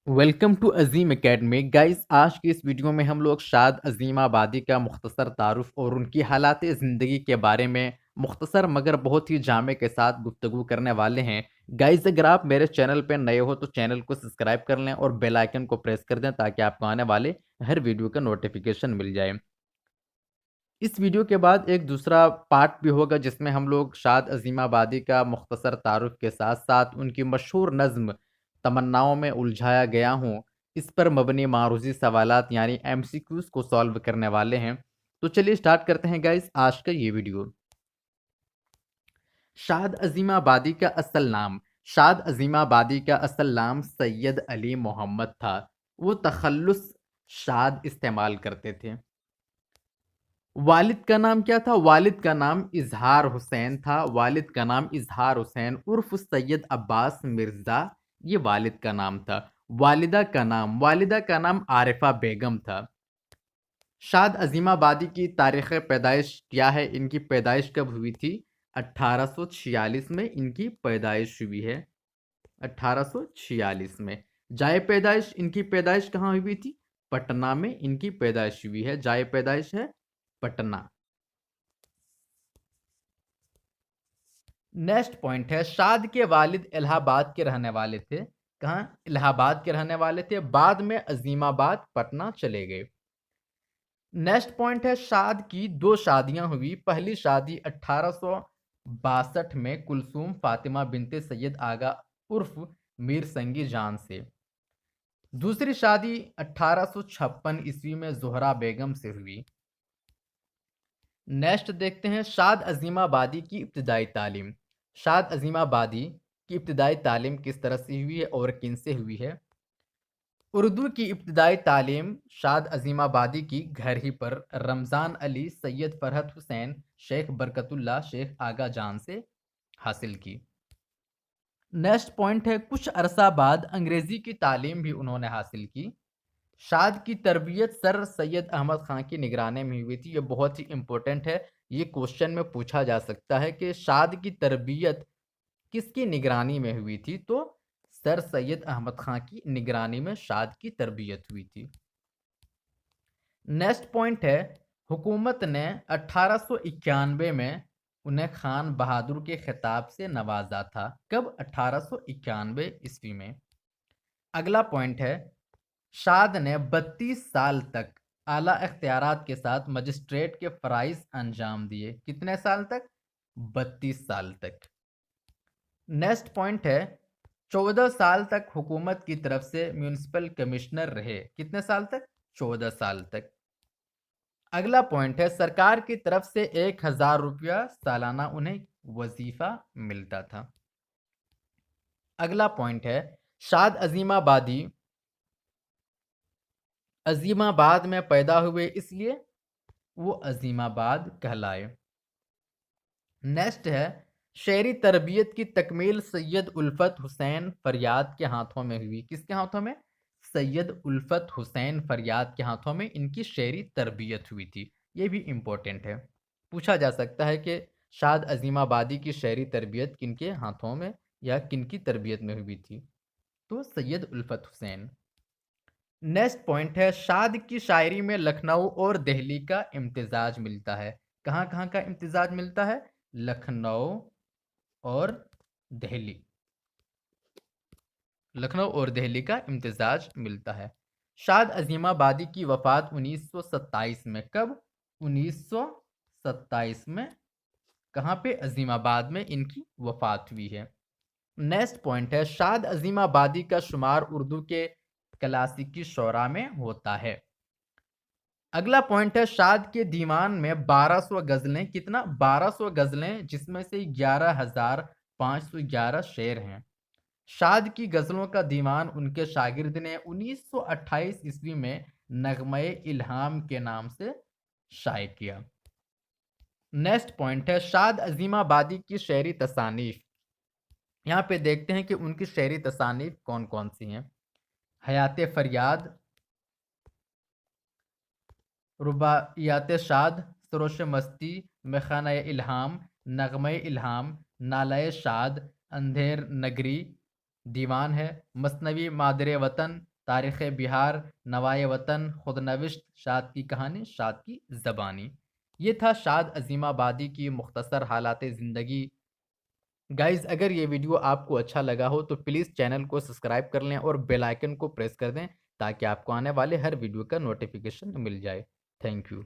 Welcome to Azeem academy guys. आज की इस वीडियो में हम लोग शाद अज़ीम आबादी का मुख्तसर तारुफ और उनकी हालात ज़िंदगी के बारे में मुख्तसर मगर बहुत ही जामे के साथ गुफ्तगू करने वाले हैं। गाइस, अगर आप मेरे चैनल पर नए हो तो चैनल को सब्सक्राइब कर लें और बेल आइकन को प्रेस कर दें ताकि आपको आने वाले हर वीडियो का नोटिफिकेशन मिल जाए। इस वीडियो के बाद एक दूसरा पार्ट भी होगा जिसमें हम लोग शाद अज़ीम आबादी का मुख्तसर तारुफ के साथ साथ उनकी मशहूर नज़्म तमन्नाओं में उलझाया गया हूँ, इस पर मबनी मारूज़ी सवालात यानी एमसीक्यूज़ को सॉल्व करने वाले हैं। तो चलिए स्टार्ट करते हैं गाइस आज का ये वीडियो। शाद अज़ीम आबादी का असल नाम शाद अज़ीम आबादी का असल नाम सैयद अली मोहम्मद था। वो तखल्लुस शाद इस्तेमाल करते थे। वालिद का नाम क्या था? वालिद का नाम इजहार हुसैन था। वालिद का नाम इजहार हुसैन उर्फ सैयद अब्बास मिर्ज़ा, ये वालिद का नाम था। वालिदा का नाम आरिफा बेगम था। शाद अज़ीमाबादी की तारीख़ पैदाइश क्या है? इनकी पैदाइश कब हुई थी? 1846 में इनकी पैदाइश हुई है। 1846 में। जाए पैदाइश, इनकी पैदाइश कहाँ हुई थी? पटना में इनकी पैदाइश हुई है। जाए पैदाइश है पटना। नेक्स्ट पॉइंट है, शाद के वालिद इलाहाबाद के रहने वाले थे। कहाँ? इलाहाबाद के रहने वाले थे। बाद में अजीमाबाद पटना चले गए। नेक्स्ट पॉइंट है, शाद की दो शादियां हुई। पहली शादी 1862 में कुलसूम फातिमा बिनते सैयद आगा उर्फ मीर संगी जान से। दूसरी शादी 1856 ईस्वी में जोहरा बेगम से हुई। नेक्स्ट देखते हैं, शाद अज़ीमाबादी की इब्तिदाई तालीम। शाद अज़ीमाबादी की इब्तिदाई तालीम किस तरह से हुई है और किन से हुई है? उर्दू की इब्तिदाई तालीम शाद अज़ीमाबादी की घर ही पर रमज़ान अली, सैयद फ़रहत हुसैन, शेख बरकतुल्लाह, शेख आगा जान से हासिल की। नेक्स्ट पॉइंट है, कुछ अरसा बाद अंग्रेज़ी की तालीम भी उन्होंने हासिल की। शाद की तरबियत सर सैयद अहमद खां की निगरानी में हुई थी। ये बहुत ही इंपॉर्टेंट है। ये क्वेश्चन में पूछा जा सकता है कि शाद की तरबियत किसकी निगरानी में हुई थी? तो सर सैयद अहमद खां की निगरानी में शाद की तरबियत हुई थी। नेक्स्ट पॉइंट है, हुकूमत ने 1891 में उन्हें खान बहादुर के खिताब से नवाजा था। कब? 1891 ईस्वी में। अगला पॉइंट है, शाद ने 32 साल तक आला इख्तियारात के साथ मजिस्ट्रेट के फ़राइज़ अंजाम दिए। कितने साल तक? 32 साल तक। नेक्स्ट पॉइंट है, 14 साल तक हुकूमत की तरफ से म्यूनिसिपल कमिश्नर रहे। कितने साल तक? 14 साल तक। अगला पॉइंट है, सरकार की तरफ से 1000 रुपया सालाना उन्हें वजीफा मिलता था। अगला पॉइंट है, शाद अजीमाबाद में पैदा हुए इसलिए वो अजीमाबाद कहलाए। नेक्स्ट है, शेरी तरबियत की तकमील सैयद उल्फत हुसैन फरियाद के हाथों में हुई। किसके हाथों में? सैयद उल्फत हुसैन फरियाद के हाथों में इनकी शेरी तरबियत हुई थी। ये भी इम्पोर्टेंट है। पूछा जा सकता है कि शाद अजीमाबादी की शेरी तरबियत किनके हाथों में या किनकी तरबियत में हुई थी? तो सैयद उल्फत हुसैन। नेक्स्ट पॉइंट है, शाद की शायरी में लखनऊ और दिल्ली का इम्तिजाज मिलता है। कहाँ कहाँ का इम्तिजाज मिलता है? लखनऊ और दिल्ली। लखनऊ और दिल्ली का इम्तिजाज मिलता है। शाद अजीमाबादी की वफात 1927 में। कब? 1927 में। कहाँ पे? अजीमाबाद में इनकी वफात हुई है। नेक्स्ट पॉइंट है, शाद अजीमाबादी का शुमार उर्दू के क्लासिकी शोरा में होता है। अगला पॉइंट है, शाद के दीवान में 1200 गजलें। कितना? 1200 गजलें, जिसमें से 11,511 शेर हैं। शाद की गजलों का दीवान उनके शागिर्द ने 1928 ईस्वी में नगमे इल्हाम के नाम से शाये किया। नेक्स्ट पॉइंट है, शाद अजीमाबादी की शेरी तसानीफ। यहाँ पे देखते हैं कि उनकी शेरी तसानीफ कौन कौन सी हैं। हयात फरियाद, रुबाइयात शाद, सरोश मस्ती, मेखाना इल्हाम, नगमे इल्हाम, नालाए शाद, अंधेर नगरी दीवान है, मसनवी मादरे वतन, तारीख़ बिहार, नवाए वतन, खुदनविश्त, शाद की कहानी, शाद की ज़बानी। ये था शाद अज़ीमाबादी की मुख्तसर हालात ज़िंदगी। गाइज़ अगर ये वीडियो आपको अच्छा लगा हो तो प्लीज़ चैनल को सब्सक्राइब कर लें और बेल आइकन को प्रेस कर दें ताकि आपको आने वाले हर वीडियो का नोटिफिकेशन मिल जाए। Thank you.